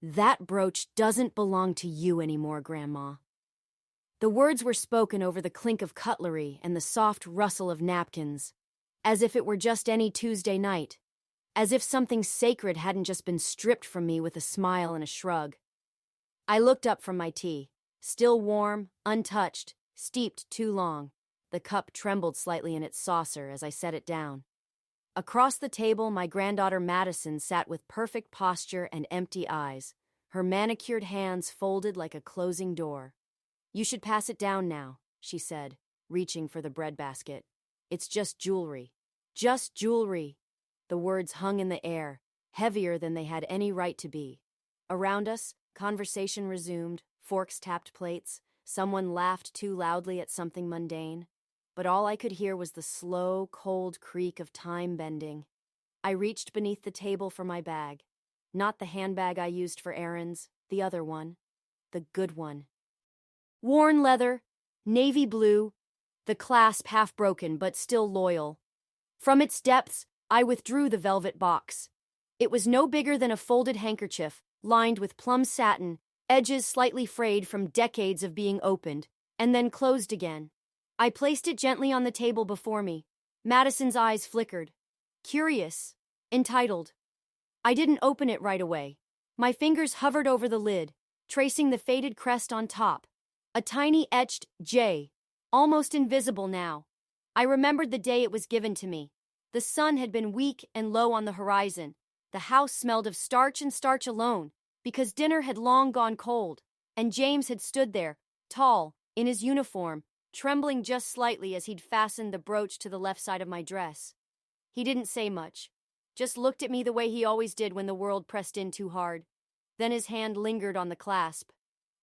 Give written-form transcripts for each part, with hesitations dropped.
"That brooch doesn't belong to you anymore, Grandma." The words were spoken over the clink of cutlery and the soft rustle of napkins, as if it were just any Tuesday night, as if something sacred hadn't just been stripped from me with a smile and a shrug. I looked up from my tea, still warm, untouched, steeped too long. The cup trembled slightly in its saucer as I set it down. Across the table, my granddaughter Madison sat with perfect posture and empty eyes, her manicured hands folded like a closing door. "You should pass it down now," she said, reaching for the breadbasket. "It's just jewelry. Just jewelry." The words hung in the air, heavier than they had any right to be. Around us, conversation resumed, forks tapped plates, someone laughed too loudly at something mundane. But all I could hear was the slow, cold creak of time bending. I reached beneath the table for my bag. Not the handbag I used for errands, the other one. The good one. Worn leather, navy blue, the clasp half broken but still loyal. From its depths, I withdrew the velvet box. It was no bigger than a folded handkerchief, lined with plum satin, edges slightly frayed from decades of being opened, and then closed again. I placed it gently on the table before me. Madison's eyes flickered. Curious. Entitled. I didn't open it right away. My fingers hovered over the lid, tracing the faded crest on top. A tiny etched J, almost invisible now. I remembered the day it was given to me. The sun had been weak and low on the horizon. The house smelled of starch and starch alone, because dinner had long gone cold, and James had stood there, tall, in his uniform, trembling just slightly as he'd fastened the brooch to the left side of my dress. He didn't say much, just looked at me the way he always did when the world pressed in too hard. Then his hand lingered on the clasp.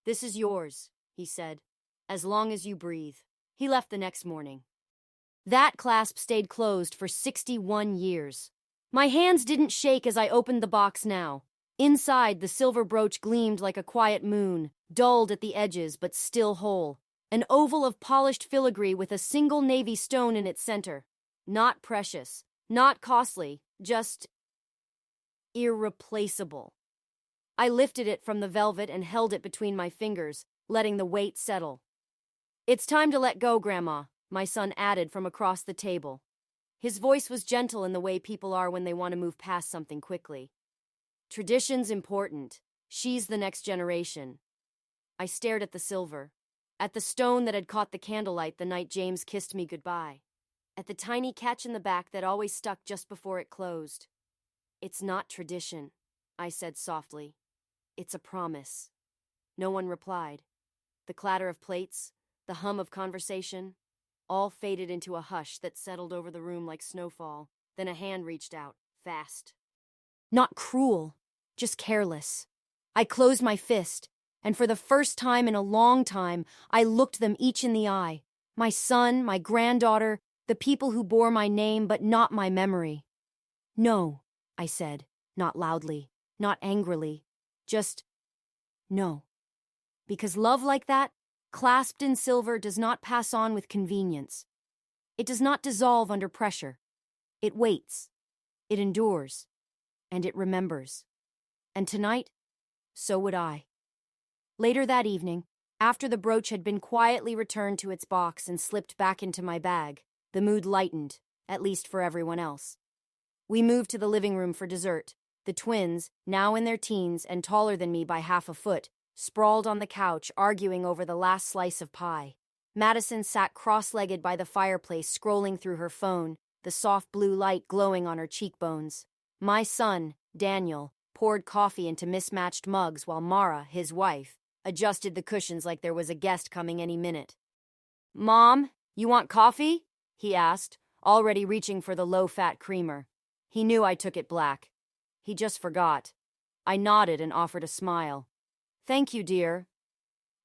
"This is yours," he said, "as long as you breathe." He left the next morning. That clasp stayed closed for 61 years. My hands didn't shake as I opened the box now. Inside, the silver brooch gleamed like a quiet moon, dulled at the edges but still whole. An oval of polished filigree with a single navy stone in its center. Not precious, not costly, just irreplaceable. I lifted it from the velvet and held it between my fingers, letting the weight settle. "It's time to let go, Grandma," my son added from across the table. His voice was gentle in the way people are when they want to move past something quickly. "Tradition's important. She's the next generation." I stared at the silver, at the stone that had caught the candlelight the night James kissed me goodbye, at the tiny catch in the back that always stuck just before it closed. "It's not tradition," I said softly. "It's a promise." No one replied. The clatter of plates, the hum of conversation, all faded into a hush that settled over the room like snowfall. Then a hand reached out, fast. Not cruel, just careless. I closed my fist, and for the first time in a long time, I looked them each in the eye. My son, my granddaughter, the people who bore my name but not my memory. "No," I said, not loudly, not angrily, just no. Because love like that, clasped in silver, does not pass on with convenience. It does not dissolve under pressure. It waits. It endures. And it remembers. And tonight, so would I. Later that evening, after the brooch had been quietly returned to its box and slipped back into my bag, the mood lightened, at least for everyone else. We moved to the living room for dessert. The twins, now in their teens and taller than me by half a foot, sprawled on the couch arguing over the last slice of pie. Madison sat cross-legged by the fireplace scrolling through her phone, the soft blue light glowing on her cheekbones. My son, Daniel, poured coffee into mismatched mugs while Mara, his wife, adjusted the cushions like there was a guest coming any minute. "Mom, you want coffee?" he asked, already reaching for the low-fat creamer. He knew I took it black. He just forgot. I nodded and offered a smile. "Thank you, dear."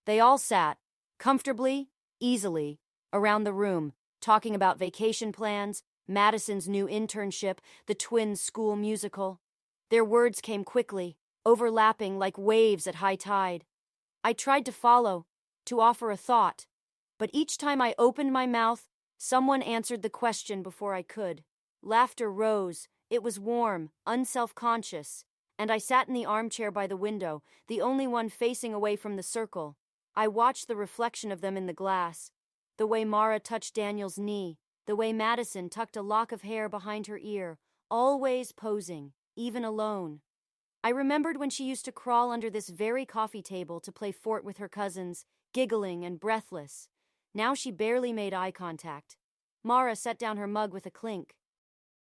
They all sat, comfortably, easily, around the room, talking about vacation plans, Madison's new internship, the twins' school musical. Their words came quickly, overlapping like waves at high tide. I tried to follow, to offer a thought, but each time I opened my mouth, someone answered the question before I could. Laughter rose. It was warm, unself-conscious, and I sat in the armchair by the window, the only one facing away from the circle. I watched the reflection of them in the glass, the way Mara touched Daniel's knee, the way Madison tucked a lock of hair behind her ear, always posing, even alone. I remembered when she used to crawl under this very coffee table to play fort with her cousins, giggling and breathless. Now she barely made eye contact. Mara set down her mug with a clink.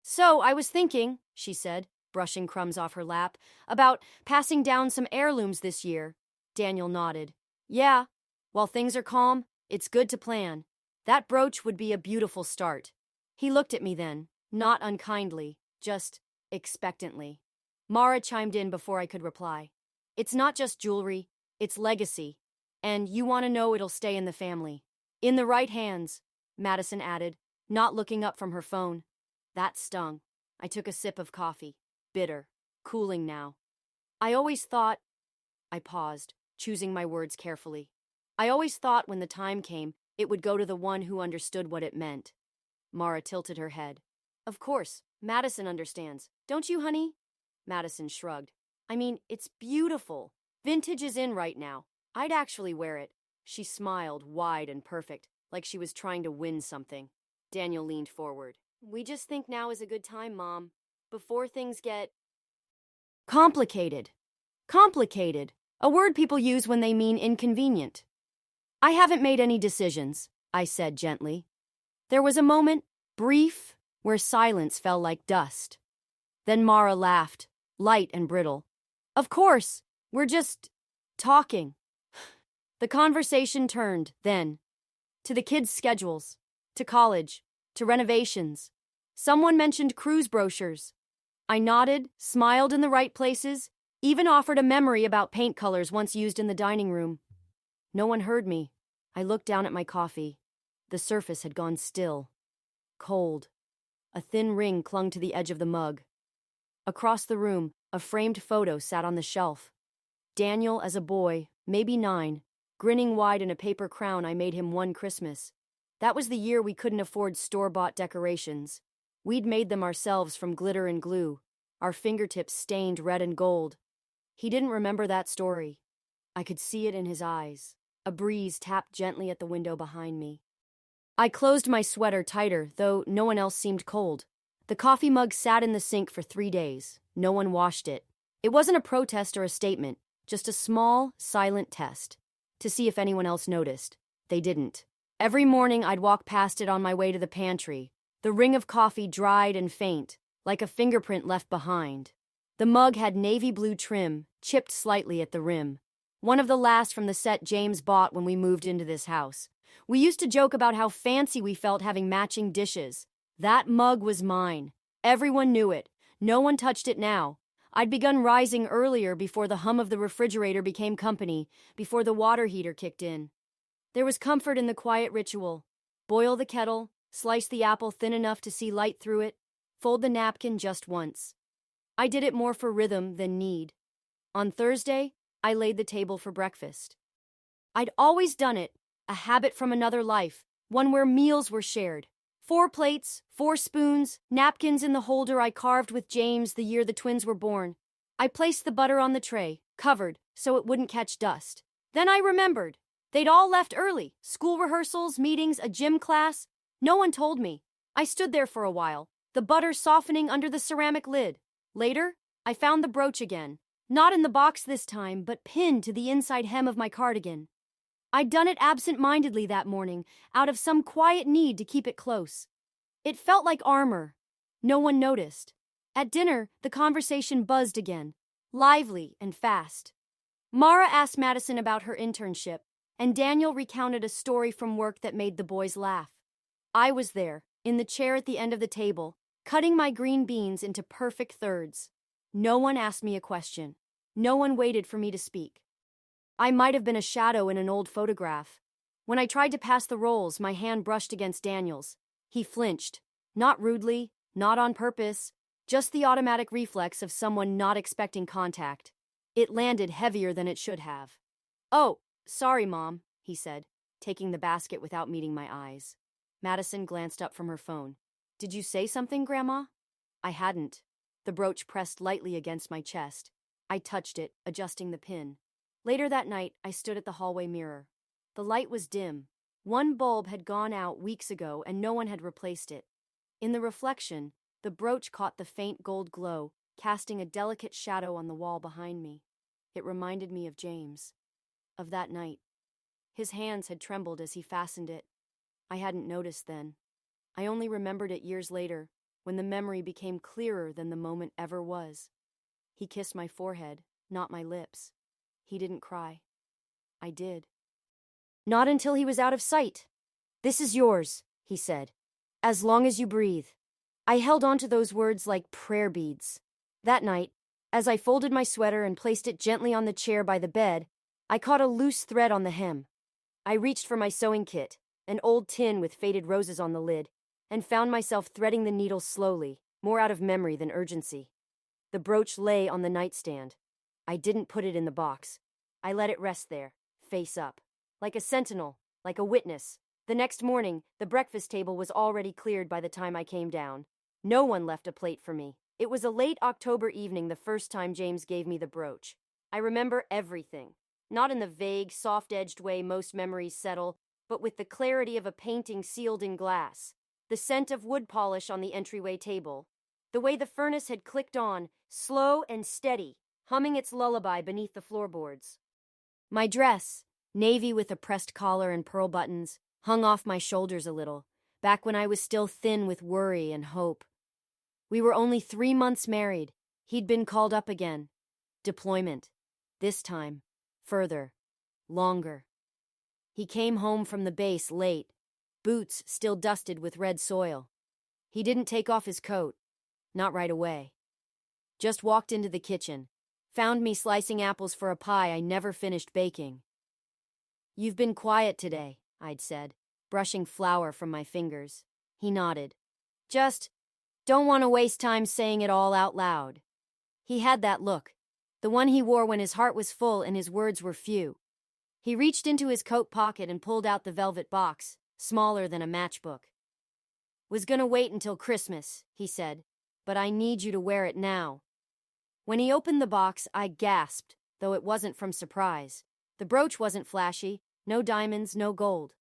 "So, I was thinking," she said, brushing crumbs off her lap, "about passing down some heirlooms this year." Daniel nodded. "Yeah, while things are calm, it's good to plan. That brooch would be a beautiful start." He looked at me then, not unkindly, just expectantly. Mara chimed in before I could reply. "It's not just jewelry, it's legacy. And you want to know it'll stay in the family. In the right hands," Madison added, not looking up from her phone. That stung. I took a sip of coffee. Bitter. Cooling now. I paused, choosing my words carefully. I always thought when the time came, it would go to the one who understood what it meant. Mara tilted her head. "Of course, Madison understands. Don't you, honey?" Madison shrugged. "I mean, it's beautiful. Vintage is in right now. I'd actually wear it." She smiled, wide and perfect, like she was trying to win something. Daniel leaned forward. "We just think now is a good time, Mom. Before things get complicated." Complicated. A word people use when they mean inconvenient. "I haven't made any decisions," I said gently. There was a moment, brief, where silence fell like dust. Then Mara laughed, light and brittle. "Of course, we're just talking." The conversation turned, then, to the kids' schedules, to college, to renovations. Someone mentioned cruise brochures. I nodded, smiled in the right places, even offered a memory about paint colors once used in the dining room. No one heard me. I looked down at my coffee. The surface had gone still. Cold. A thin ring clung to the edge of the mug. Across the room, a framed photo sat on the shelf. Daniel as a boy, maybe 9, grinning wide in a paper crown I made him one Christmas. That was the year we couldn't afford store-bought decorations. We'd made them ourselves from glitter and glue, our fingertips stained red and gold. He didn't remember that story. I could see it in his eyes. A breeze tapped gently at the window behind me. I closed my sweater tighter, though no one else seemed cold. The coffee mug sat in the sink for 3 days. No one washed it. It wasn't a protest or a statement, just a small, silent test, to see if anyone else noticed. They didn't. Every morning I'd walk past it on my way to the pantry, the ring of coffee dried and faint, like a fingerprint left behind. The mug had navy blue trim, chipped slightly at the rim. One of the last from the set James bought when we moved into this house. We used to joke about how fancy we felt having matching dishes. That mug was mine. Everyone knew it. No one touched it now. I'd begun rising earlier before the hum of the refrigerator became company, before the water heater kicked in. There was comfort in the quiet ritual. Boil the kettle, slice the apple thin enough to see light through it, fold the napkin just once. I did it more for rhythm than need. On Thursday, I laid the table for breakfast. I'd always done it, a habit from another life, one where meals were shared. 4 plates, 4 spoons, napkins in the holder I carved with James the year the twins were born. I placed the butter on the tray, covered, so it wouldn't catch dust. Then I remembered. They'd all left early, school rehearsals, meetings, a gym class. No one told me. I stood there for a while, the butter softening under the ceramic lid. Later, I found the brooch again. Not in the box this time, but pinned to the inside hem of my cardigan. I'd done it absent-mindedly that morning, out of some quiet need to keep it close. It felt like armor. No one noticed. At dinner, the conversation buzzed again, lively and fast. Mara asked Madison about her internship, and Daniel recounted a story from work that made the boys laugh. I was there, in the chair at the end of the table, cutting my green beans into perfect thirds. No one asked me a question. No one waited for me to speak. I might have been a shadow in an old photograph. When I tried to pass the rolls, my hand brushed against Daniel's. He flinched. Not rudely, not on purpose, just the automatic reflex of someone not expecting contact. It landed heavier than it should have. "Oh, sorry, Mom," he said, taking the basket without meeting my eyes. Madison glanced up from her phone. "Did you say something, Grandma?" I hadn't. The brooch pressed lightly against my chest. I touched it, adjusting the pin. Later that night, I stood at the hallway mirror. The light was dim. One bulb had gone out weeks ago and no one had replaced it. In the reflection, the brooch caught the faint gold glow, casting a delicate shadow on the wall behind me. It reminded me of James. Of that night. His hands had trembled as he fastened it. I hadn't noticed then. I only remembered it years later, when the memory became clearer than the moment ever was. He kissed my forehead, not my lips. He didn't cry. I did. Not until he was out of sight. "This is yours," he said. "As long as you breathe." I held on to those words like prayer beads. That night, as I folded my sweater and placed it gently on the chair by the bed, I caught a loose thread on the hem. I reached for my sewing kit, an old tin with faded roses on the lid, and found myself threading the needle slowly, more out of memory than urgency. The brooch lay on the nightstand. I didn't put it in the box. I let it rest there, face up. Like a sentinel, like a witness. The next morning, the breakfast table was already cleared by the time I came down. No one left a plate for me. It was a late October evening the first time James gave me the brooch. I remember everything. Not in the vague, soft-edged way most memories settle, but with the clarity of a painting sealed in glass. The scent of wood polish on the entryway table. The way the furnace had clicked on, slow and steady, humming its lullaby beneath the floorboards. My dress, navy with a pressed collar and pearl buttons, hung off my shoulders a little, back when I was still thin with worry and hope. We were only 3 months married. He'd been called up again. Deployment. This time. Further. Longer. He came home from the base late, boots still dusted with red soil. He didn't take off his coat. Not right away. Just walked into the kitchen. Found me slicing apples for a pie I never finished baking. "You've been quiet today," I'd said, brushing flour from my fingers. He nodded. "Just don't want to waste time saying it all out loud." He had that look, the one he wore when his heart was full and his words were few. He reached into his coat pocket and pulled out the velvet box, smaller than a matchbook. "Was gonna wait until Christmas," he said, "but I need you to wear it now." When he opened the box, I gasped, though it wasn't from surprise. The brooch wasn't flashy, no diamonds, no gold.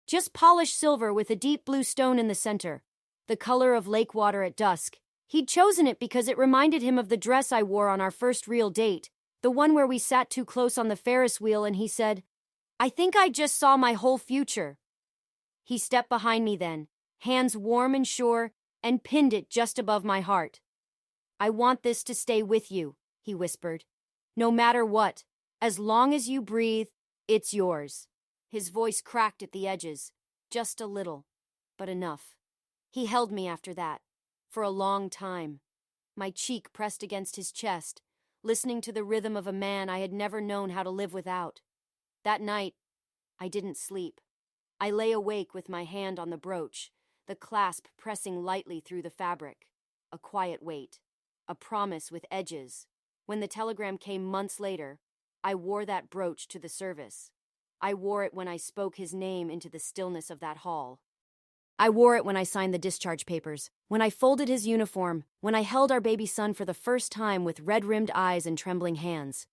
Just polished silver with a deep blue stone in the center, the color of lake water at dusk. He'd chosen it because it reminded him of the dress I wore on our first real date, the one where we sat too close on the Ferris wheel and he said, "I think I just saw my whole future." He stepped behind me then, hands warm and sure, and pinned it just above my heart. "I want this to stay with you," he whispered. "No matter what, as long as you breathe, it's yours." His voice cracked at the edges, just a little, but enough. He held me after that, for a long time, my cheek pressed against his chest, listening to the rhythm of a man I had never known how to live without. That night, I didn't sleep. I lay awake with my hand on the brooch, the clasp pressing lightly through the fabric. A quiet wait, a promise with edges. When the telegram came months later, I wore that brooch to the service. I wore it when I spoke his name into the stillness of that hall. I wore it when I signed the discharge papers, when I folded his uniform, when I held our baby son for the first time with red-rimmed eyes and trembling hands.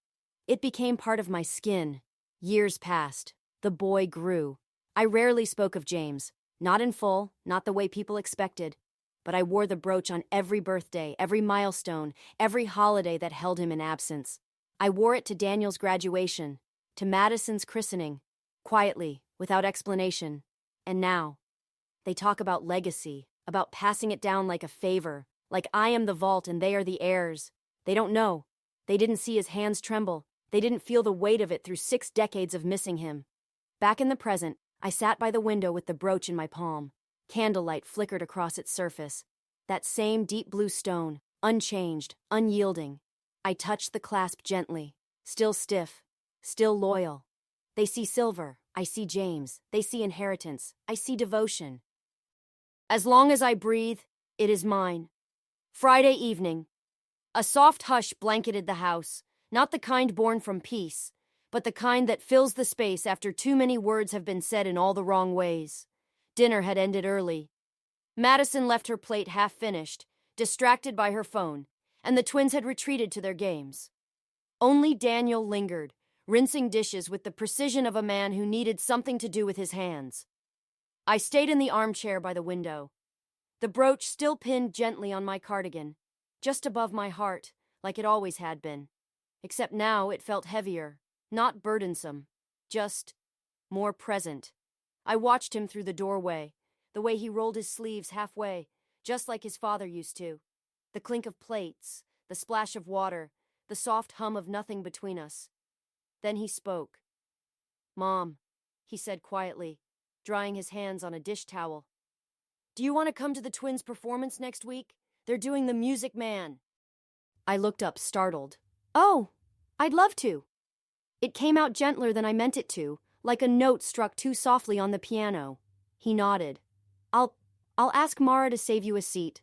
It became part of my skin. Years passed. The boy grew. I rarely spoke of James, not in full, not the way people expected, but I wore the brooch on every birthday, every milestone, every holiday that held him in absence. I wore it to Daniel's graduation, to Madison's christening, quietly, without explanation. And now, they talk about legacy, about passing it down like a favor, like I am the vault and they are the heirs. They don't know. They didn't see his hands tremble. They didn't feel the weight of it through 6 decades of missing him. Back in the present, I sat by the window with the brooch in my palm. Candlelight flickered across its surface. That same deep blue stone, unchanged, unyielding. I touched the clasp gently, still stiff, still loyal. They see silver, I see James. They see inheritance, I see devotion. As long as I breathe, it is mine. Friday evening. A soft hush blanketed the house, not the kind born from peace, but the kind that fills the space after too many words have been said in all the wrong ways. Dinner had ended early. Madison left her plate half-finished, distracted by her phone, and the twins had retreated to their games. Only Daniel lingered, rinsing dishes with the precision of a man who needed something to do with his hands. I stayed in the armchair by the window, the brooch still pinned gently on my cardigan, just above my heart, like it always had been. Except now it felt heavier, not burdensome, just more present. I watched him through the doorway, the way he rolled his sleeves halfway, just like his father used to. The clink of plates, the splash of water, the soft hum of nothing between us. Then he spoke. "Mom," he said quietly, drying his hands on a dish towel. "Do you want to come to the twins' performance next week? They're doing The Music Man." I looked up, startled. "Oh, I'd love to." It came out gentler than I meant it to, like a note struck too softly on the piano. He nodded. I'll ask Mara to save you a seat."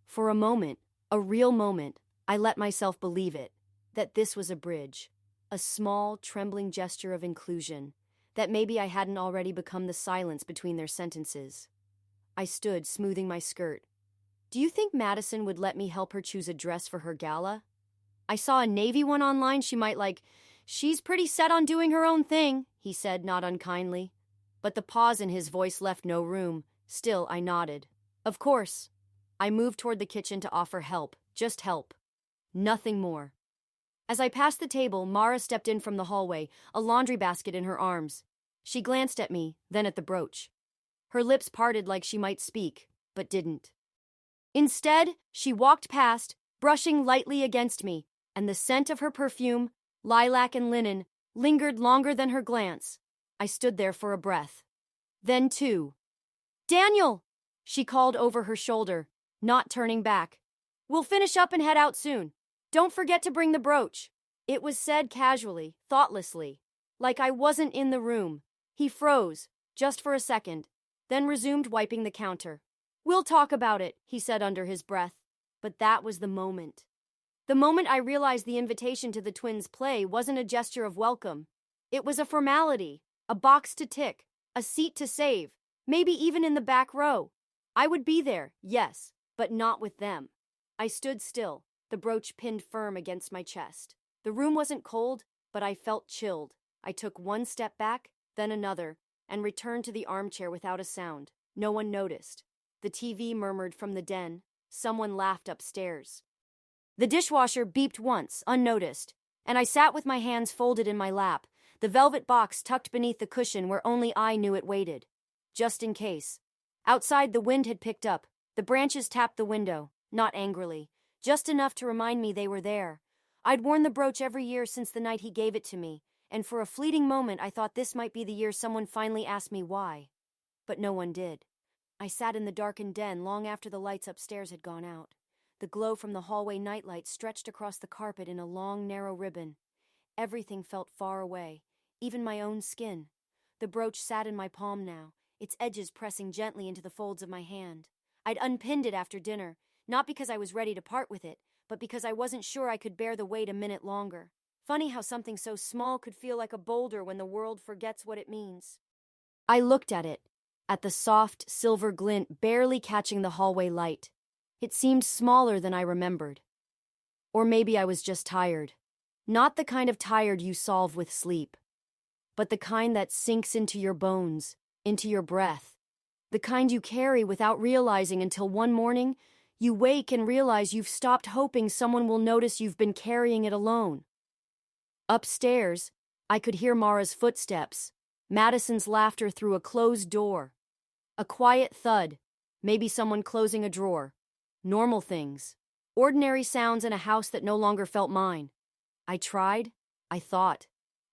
For a moment, a real moment, I let myself believe it, that this was a bridge, a small, trembling gesture of inclusion, that maybe I hadn't already become the silence between their sentences. I stood, smoothing my skirt. "Do you think Madison would let me help her choose a dress for her gala? I saw a navy one online she might like. She's pretty set on doing her own thing," he said, not unkindly. But the pause in his voice left no room. Still, I nodded. "Of course." I moved toward the kitchen to offer help, just help. Nothing more. As I passed the table, Mara stepped in from the hallway, a laundry basket in her arms. She glanced at me, then at the brooch. Her lips parted like she might speak, but didn't. Instead, she walked past, brushing lightly against me, and the scent of her perfume, lilac and linen, lingered longer than her glance. I stood there for a breath. Then two. "Daniel!" she called over her shoulder, not turning back. "We'll finish up and head out soon. Don't forget to bring the brooch." It was said casually, thoughtlessly, like I wasn't in the room. He froze, just for a second, then resumed wiping the counter. "We'll talk about it," he said under his breath. But that was the moment. The moment I realized the invitation to the twins' play wasn't a gesture of welcome. It was a formality, a box to tick, a seat to save, maybe even in the back row. I would be there, yes, but not with them. I stood still, the brooch pinned firm against my chest. The room wasn't cold, but I felt chilled. I took one step back, then another, and returned to the armchair without a sound. No one noticed. The TV murmured from the den. Someone laughed upstairs. The dishwasher beeped once, unnoticed, and I sat with my hands folded in my lap, the velvet box tucked beneath the cushion where only I knew it waited. Just in case. Outside, the wind had picked up. The branches tapped the window, not angrily, just enough to remind me they were there. I'd worn the brooch every year since the night he gave it to me, and for a fleeting moment I thought this might be the year someone finally asked me why. But no one did. I sat in the darkened den long after the lights upstairs had gone out. The glow from the hallway nightlight stretched across the carpet in a long, narrow ribbon. Everything felt far away, even my own skin. The brooch sat in my palm now, its edges pressing gently into the folds of my hand. I'd unpinned it after dinner, not because I was ready to part with it, but because I wasn't sure I could bear the weight a minute longer. Funny how something so small could feel like a boulder when the world forgets what it means. I looked at it, at the soft, silver glint barely catching the hallway light. It seemed smaller than I remembered. Or maybe I was just tired. Not the kind of tired you solve with sleep, but the kind that sinks into your bones, into your breath. The kind you carry without realizing until one morning, you wake and realize you've stopped hoping someone will notice you've been carrying it alone. Upstairs, I could hear Mara's footsteps, Madison's laughter through a closed door. A quiet thud, maybe someone closing a drawer. Normal things. Ordinary sounds in a house that no longer felt mine. I tried. I thought.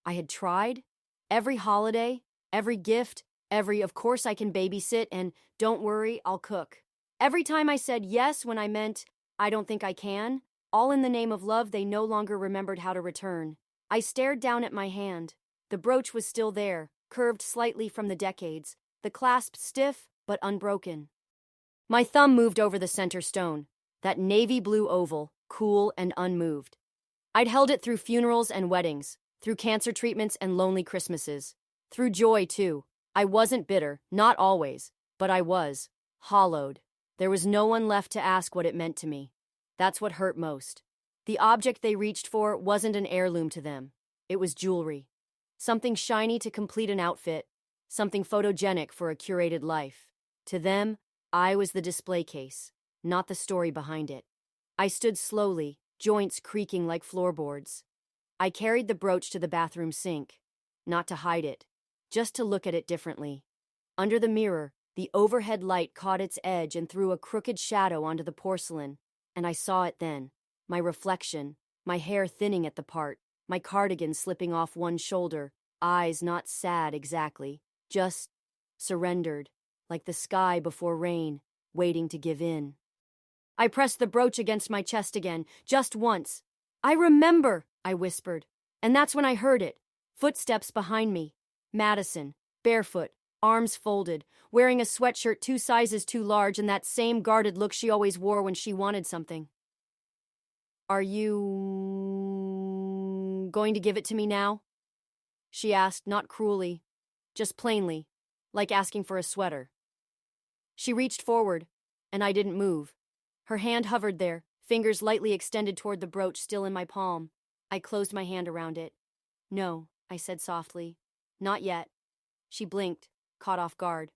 I had tried. Every holiday, every gift, every "of course I can babysit" and "don't worry, I'll cook." Every time I said yes when I meant "I don't think I can," all in the name of love they no longer remembered how to return. I stared down at my hand. The brooch was still there, curved slightly from the decades, the clasp stiff but unbroken. My thumb moved over the center stone, that navy blue oval, cool and unmoved. I'd held it through funerals and weddings, through cancer treatments and lonely Christmases. Through joy, too. I wasn't bitter, not always, but I was. Hollowed. There was no one left to ask what it meant to me. That's what hurt most. The object they reached for wasn't an heirloom to them. It was jewelry. Something shiny to complete an outfit, something photogenic for a curated life. To them, I was the display case, not the story behind it. I stood slowly, joints creaking like floorboards. I carried the brooch to the bathroom sink, not to hide it, just to look at it differently. Under the mirror, the overhead light caught its edge and threw a crooked shadow onto the porcelain, and I saw it then. My reflection, my hair thinning at the part, my cardigan slipping off one shoulder, eyes not sad exactly, just surrendered, like the sky before rain, waiting to give in. I pressed the brooch against my chest again, just once. "I remember," I whispered, and that's when I heard it. Footsteps behind me. Madison, barefoot, arms folded, wearing a sweatshirt 2 sizes too large and that same guarded look she always wore when she wanted something. "Are you going to give it to me now?" she asked, not cruelly, just plainly, like asking for a sweater. She reached forward, and I didn't move. Her hand hovered there, fingers lightly extended toward the brooch still in my palm. I closed my hand around it. "No," I said softly. "Not yet." She blinked, caught off guard.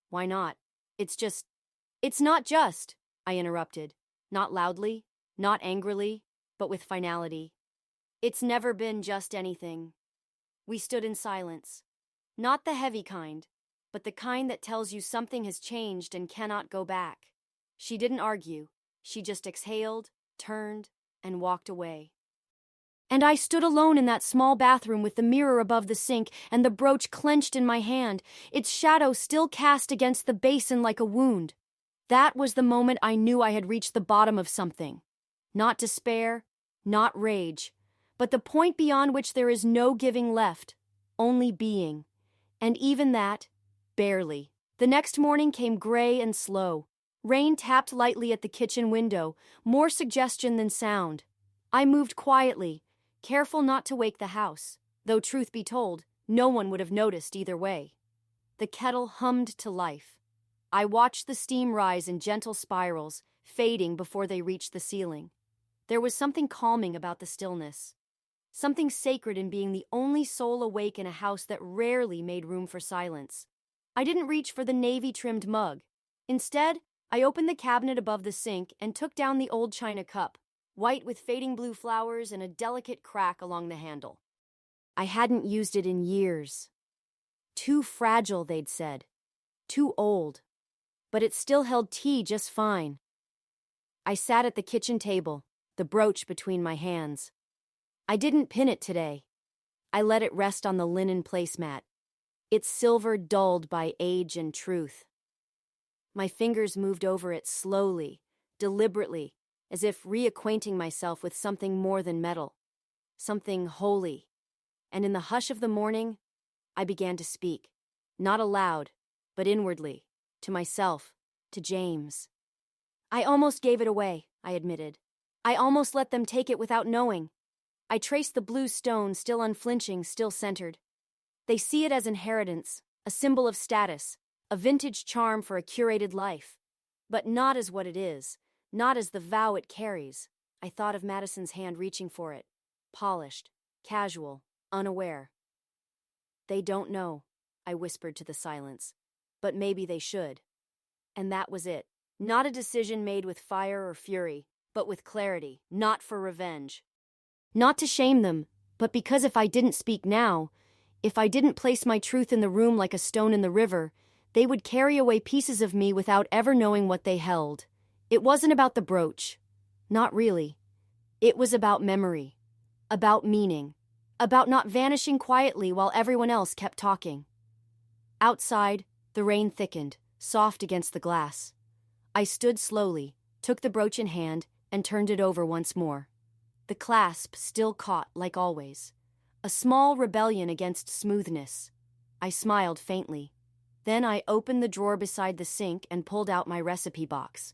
"Why not?" It's not just," I interrupted. Not loudly, not angrily, but with finality. "It's never been just anything." We stood in silence. Not the heavy kind, but the kind that tells you something has changed and cannot go back. She didn't argue. She just exhaled, turned, and walked away. And I stood alone in that small bathroom with the mirror above the sink and the brooch clenched in my hand, its shadow still cast against the basin like a wound. That was the moment I knew I had reached the bottom of something. Not despair, not rage, but the point beyond which there is no giving left, only being. And even that, barely. The next morning came gray and slow. Rain tapped lightly at the kitchen window, more suggestion than sound. I moved quietly, careful not to wake the house, though truth be told, no one would have noticed either way. The kettle hummed to life. I watched the steam rise in gentle spirals, fading before they reached the ceiling. There was something calming about the stillness. Something sacred in being the only soul awake in a house that rarely made room for silence. I didn't reach for the navy-trimmed mug. Instead, I opened the cabinet above the sink and took down the old china cup, white with fading blue flowers and a delicate crack along the handle. I hadn't used it in years. Too fragile, they'd said. Too old. But it still held tea just fine. I sat at the kitchen table, the brooch between my hands. I didn't pin it today. I let it rest on the linen placemat, its silver dulled by age and truth. My fingers moved over it slowly, deliberately, as if reacquainting myself with something more than metal, something holy. And in the hush of the morning, I began to speak, not aloud, but inwardly, to myself, to James. "I almost gave it away," I admitted. "I almost let them take it without knowing." I traced the blue stone, still unflinching, still centered. "They see it as inheritance, a symbol of status, a vintage charm for a curated life. But not as what it is, not as the vow it carries." I thought of Madison's hand reaching for it, polished, casual, unaware. "They don't know," I whispered to the silence. "But maybe they should." And that was it. Not a decision made with fire or fury, but with clarity, not for revenge. Not to shame them, but because if I didn't speak now, if I didn't place my truth in the room like a stone in the river, they would carry away pieces of me without ever knowing what they held. It wasn't about the brooch. Not really. It was about memory, about meaning, about not vanishing quietly while everyone else kept talking. Outside, the rain thickened, soft against the glass. I stood slowly, took the brooch in hand, and turned it over once more. The clasp still caught, like always. A small rebellion against smoothness. I smiled faintly. Then I opened the drawer beside the sink and pulled out my recipe box.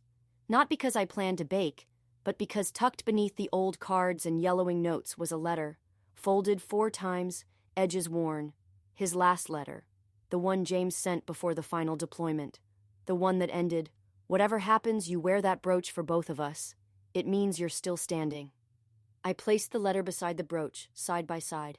Not because I planned to bake, but because tucked beneath the old cards and yellowing notes was a letter, folded 4 times, edges worn. His last letter, the one James sent before the final deployment. The one that ended, "Whatever happens, you wear that brooch for both of us. It means you're still standing." I placed the letter beside the brooch, side by side.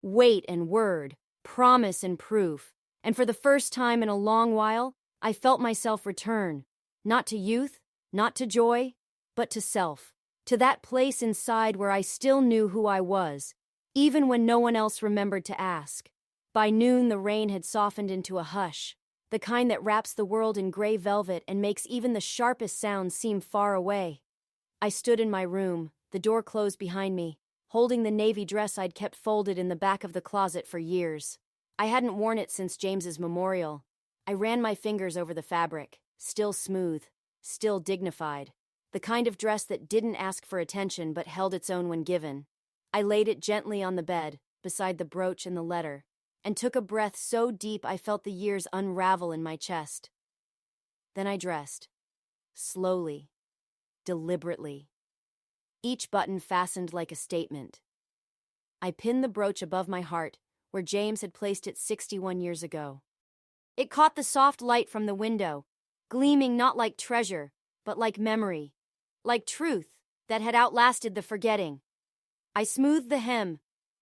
Weight and word, promise and proof, and for the first time in a long while, I felt myself return, not to youth, not to joy, but to self, to that place inside where I still knew who I was, even when no one else remembered to ask. By noon, the rain had softened into a hush, the kind that wraps the world in gray velvet and makes even the sharpest sounds seem far away. I stood in my room, the door closed behind me, holding the navy dress I'd kept folded in the back of the closet for years. I hadn't worn it since James's memorial. I ran my fingers over the fabric, still smooth, still dignified, the kind of dress that didn't ask for attention but held its own when given. I laid it gently on the bed, beside the brooch and the letter, and took a breath so deep I felt the years unravel in my chest. Then I dressed. Slowly. Deliberately. Each button fastened like a statement. I pinned the brooch above my heart, where James had placed it 61 years ago. It caught the soft light from the window, gleaming not like treasure, but like memory, like truth that had outlasted the forgetting. I smoothed the hem,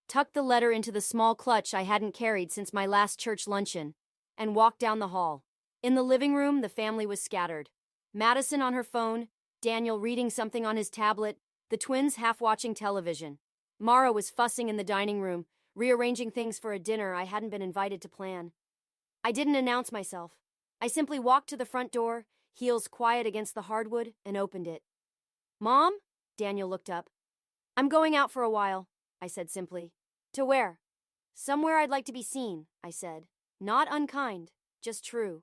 tucked the letter into the small clutch I hadn't carried since my last church luncheon, and walked down the hall. In the living room, the family was scattered. Madison on her phone, Daniel reading something on his tablet, the twins half watching television. Mara was fussing in the dining room, rearranging things for a dinner I hadn't been invited to plan. I didn't announce myself. I simply walked to the front door, heels quiet against the hardwood, and opened it. "Mom?" Daniel looked up. "I'm going out for a while," I said simply. "To where?" "Somewhere I'd like to be seen," I said. Not unkind, just true.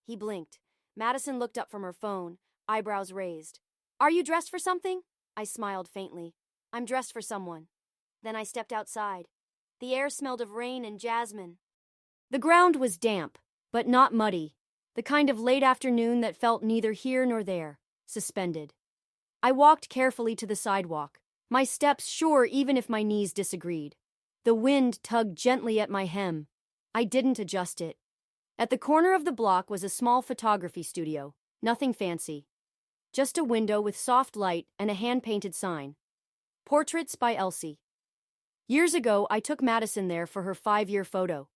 He blinked. Madison looked up from her phone, eyebrows raised. "Are you dressed for something?" I smiled faintly. "I'm dressed for someone." Then I stepped outside. The air smelled of rain and jasmine. The ground was damp, but not muddy, the kind of late afternoon that felt neither here nor there, suspended. I walked carefully to the sidewalk, my steps sure even if my knees disagreed. The wind tugged gently at my hem. I didn't adjust it. At the corner of the block was a small photography studio, nothing fancy. Just a window with soft light and a hand-painted sign. Portraits by Elsie. Years ago, I took Madison there for her 5-year photo.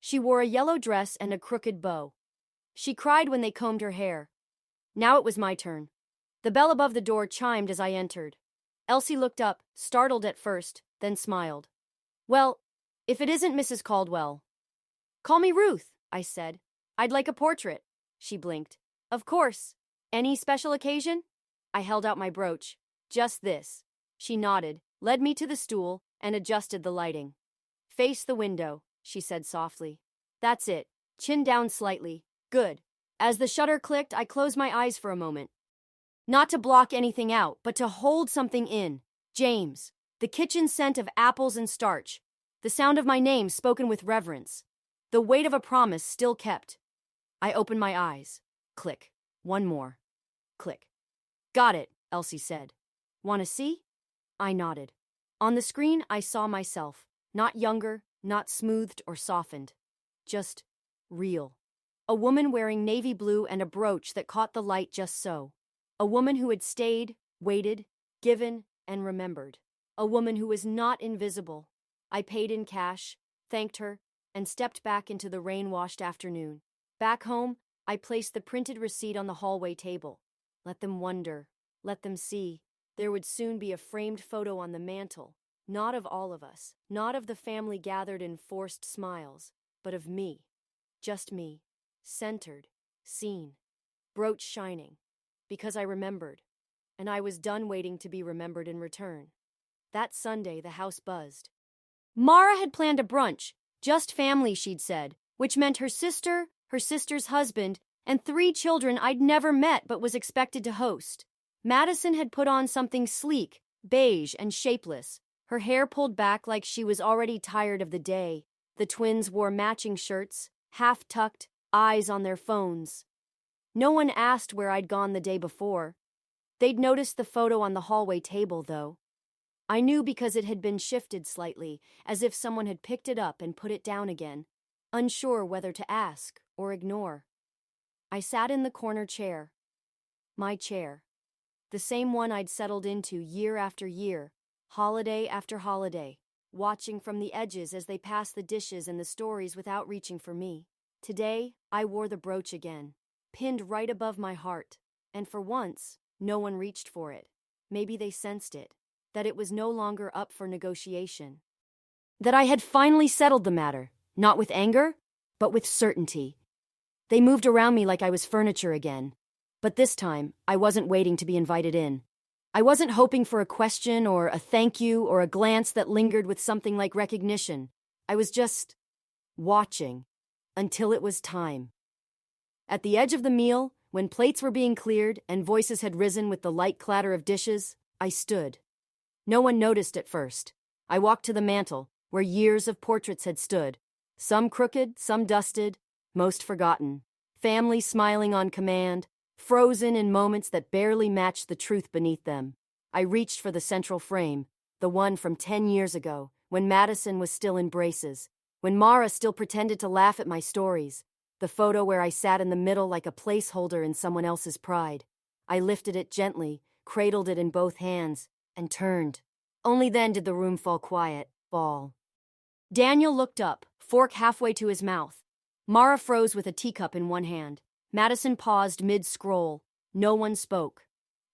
She wore a yellow dress and a crooked bow. She cried when they combed her hair. Now it was my turn. The bell above the door chimed as I entered. Elsie looked up, startled at first, then smiled. "Well, if it isn't Mrs. Caldwell." "Call me Ruth," I said. "I'd like a portrait." She blinked. "Of course. Any special occasion?" I held out my brooch. "Just this." She nodded, led me to the stool, and adjusted the lighting. "Face the window," she said softly. "That's it. Chin down slightly. Good." As the shutter clicked, I closed my eyes for a moment. Not to block anything out, but to hold something in. James. The kitchen scent of apples and starch. The sound of my name spoken with reverence. The weight of a promise still kept. I opened my eyes. Click. One more. Click. "Got it," Elsie said. "Want to see?" I nodded. On the screen, I saw myself. Not younger, not smoothed or softened. Just real. A woman wearing navy blue and a brooch that caught the light just so. A woman who had stayed, waited, given, and remembered. A woman who was not invisible. I paid in cash, thanked her, and stepped back into the rain-washed afternoon. Back home, I placed the printed receipt on the hallway table. Let them wonder. Let them see. There would soon be a framed photo on the mantel. Not of all of us. Not of the family gathered in forced smiles. But of me. Just me. Centered. Seen. Brooch shining. Because I remembered. And I was done waiting to be remembered in return. That Sunday, the house buzzed. Mara had planned a brunch. Just family, she'd said. Which meant her sister, her sister's husband, and 3 children I'd never met but was expected to host. Madison had put on something sleek, beige, and shapeless. Her hair pulled back like she was already tired of the day. The twins wore matching shirts, half-tucked, eyes on their phones. No one asked where I'd gone the day before. They'd noticed the photo on the hallway table, though. I knew because it had been shifted slightly, as if someone had picked it up and put it down again, unsure whether to ask or ignore. I sat in the corner chair. My chair. The same one I'd settled into year after year, holiday after holiday, watching from the edges as they passed the dishes and the stories without reaching for me. Today, I wore the brooch again, pinned right above my heart, and for once, no one reached for it. Maybe they sensed it, that it was no longer up for negotiation. That I had finally settled the matter, not with anger, but with certainty. They moved around me like I was furniture again. But this time, I wasn't waiting to be invited in. I wasn't hoping for a question or a thank you or a glance that lingered with something like recognition. I was just watching until it was time. At the edge of the meal, when plates were being cleared and voices had risen with the light clatter of dishes, I stood. No one noticed at first. I walked to the mantel, where years of portraits had stood, some crooked, some dusted, most forgotten. Family smiling on command, frozen in moments that barely matched the truth beneath them. I reached for the central frame, the one from 10 years ago, when Madison was still in braces, when Mara still pretended to laugh at my stories, the photo where I sat in the middle like a placeholder in someone else's pride. I lifted it gently, cradled it in both hands, and turned. Only then did the room fall quiet. Daniel looked up, fork halfway to his mouth. Mara froze with a teacup in one hand. Madison paused mid-scroll. No one spoke.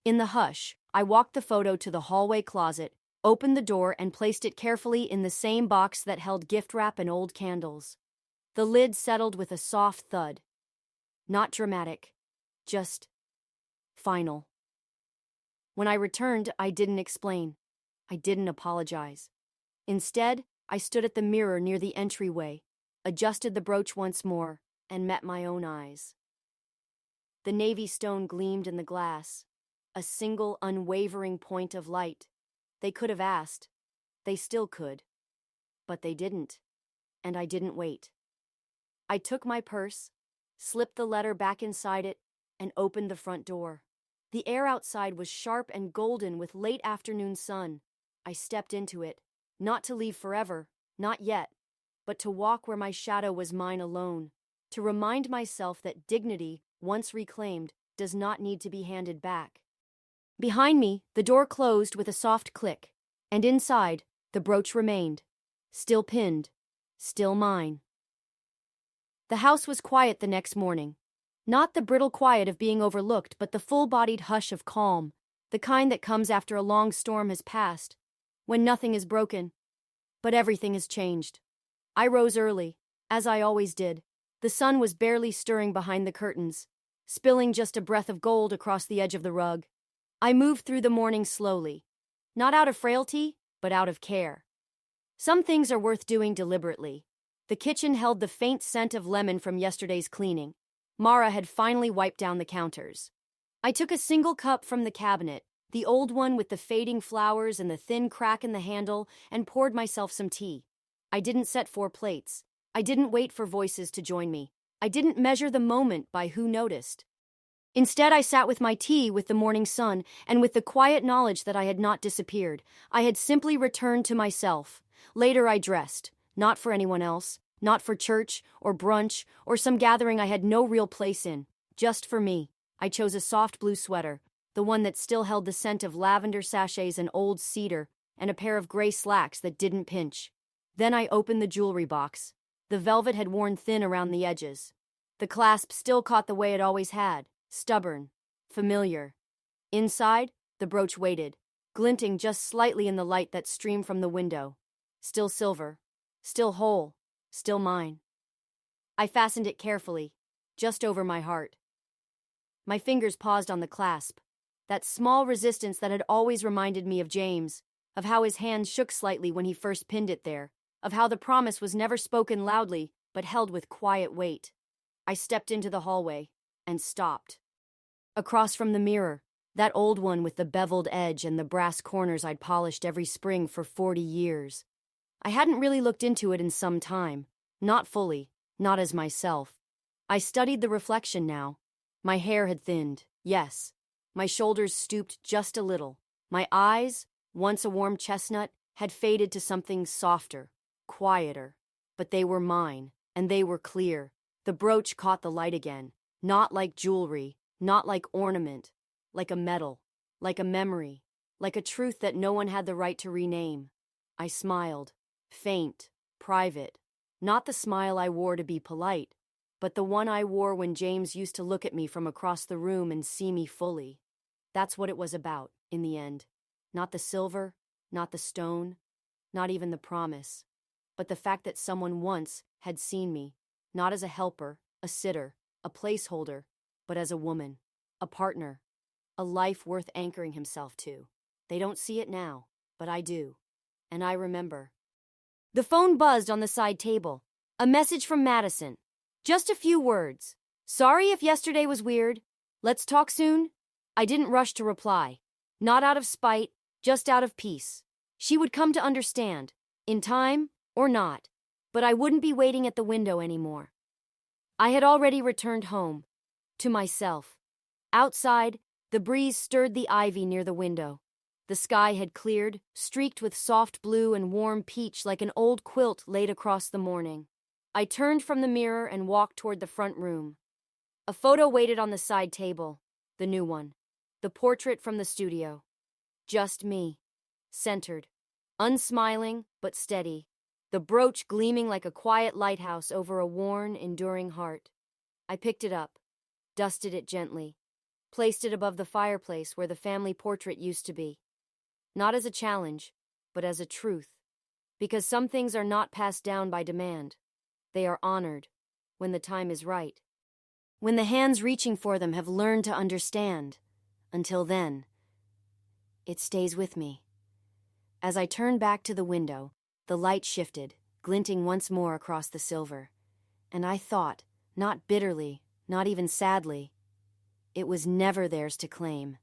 In the hush, I walked the photo to the hallway closet, opened the door and placed it carefully in the same box that held gift wrap and old candles. The lid settled with a soft thud. Not dramatic, just final. When I returned, I didn't explain. I didn't apologize. Instead, I stood at the mirror near the entryway, adjusted the brooch once more, and met my own eyes. The navy stone gleamed in the glass, a single unwavering point of light. They could have asked. They still could. But they didn't. And I didn't wait. I took my purse, slipped the letter back inside it, and opened the front door. The air outside was sharp and golden with late afternoon sun. I stepped into it, not to leave forever, not yet, but to walk where my shadow was mine alone, to remind myself that dignity, once reclaimed, does not need to be handed back. Behind me, the door closed with a soft click, and inside, the brooch remained, still pinned, still mine. The house was quiet the next morning. Not the brittle quiet of being overlooked, but the full-bodied hush of calm, the kind that comes after a long storm has passed, when nothing is broken. But everything has changed. I rose early, as I always did. The sun was barely stirring behind the curtains, spilling just a breath of gold across the edge of the rug. I moved through the morning slowly, not out of frailty, but out of care. Some things are worth doing deliberately. The kitchen held the faint scent of lemon from yesterday's cleaning. Mara had finally wiped down the counters. I took a single cup from the cabinet, the old one with the fading flowers and the thin crack in the handle, and poured myself some tea. I didn't set 4 plates. I didn't wait for voices to join me. I didn't measure the moment by who noticed. Instead, I sat with my tea with the morning sun and with the quiet knowledge that I had not disappeared. I had simply returned to myself. Later I dressed, not for anyone else, not for church or brunch or some gathering I had no real place in, just for me. I chose a soft blue sweater, the one that still held the scent of lavender sachets and old cedar, and a pair of gray slacks that didn't pinch. Then I opened the jewelry box. The velvet had worn thin around the edges. The clasp still caught the way it always had, stubborn, familiar. Inside, the brooch waited, glinting just slightly in the light that streamed from the window. Still silver, still whole, still mine. I fastened it carefully, just over my heart. My fingers paused on the clasp, that small resistance that had always reminded me of James, of how his hand shook slightly when he first pinned it there, of how the promise was never spoken loudly, but held with quiet weight. I stepped into the hallway, and stopped. Across from the mirror, that old one with the beveled edge and the brass corners I'd polished every spring for 40 years. I hadn't really looked into it in some time, not fully, not as myself. I studied the reflection now. My hair had thinned, yes. My shoulders stooped just a little. My eyes, once a warm chestnut, had faded to something softer, quieter. But they were mine, and they were clear. The brooch caught the light again, not like jewelry, not like ornament, like a medal. like a memory, like a truth that no one had the right to rename. I smiled, faint, private, not the smile I wore to be polite, but the one I wore when James used to look at me from across the room and see me fully. That's what it was about, in the end. Not the silver, not the stone, not even the promise, but the fact that someone once had seen me, not as a helper, a sitter, a placeholder, but as a woman, a partner, a life worth anchoring himself to. They don't see it now, but I do. And I remember. The phone buzzed on the side table. A message from Madison. Just a few words. Sorry if yesterday was weird. Let's talk soon. I didn't rush to reply. Not out of spite, just out of peace. She would come to understand, in time or not, but I wouldn't be waiting at the window anymore. I had already returned home, to myself. Outside, the breeze stirred the ivy near the window. The sky had cleared, streaked with soft blue and warm peach like an old quilt laid across the morning. I turned from the mirror and walked toward the front room. A photo waited on the side table, the new one, the portrait from the studio. Just me, centered, unsmiling but steady, the brooch gleaming like a quiet lighthouse over a worn, enduring heart. I picked it up, dusted it gently, placed it above the fireplace where the family portrait used to be. Not as a challenge, but as a truth. Because some things are not passed down by demand. They are honored, when the time is right. When the hands reaching for them have learned to understand. Until then, it stays with me. As I turned back to the window, the light shifted, glinting once more across the silver. And I thought, not bitterly, not even sadly, it was never theirs to claim.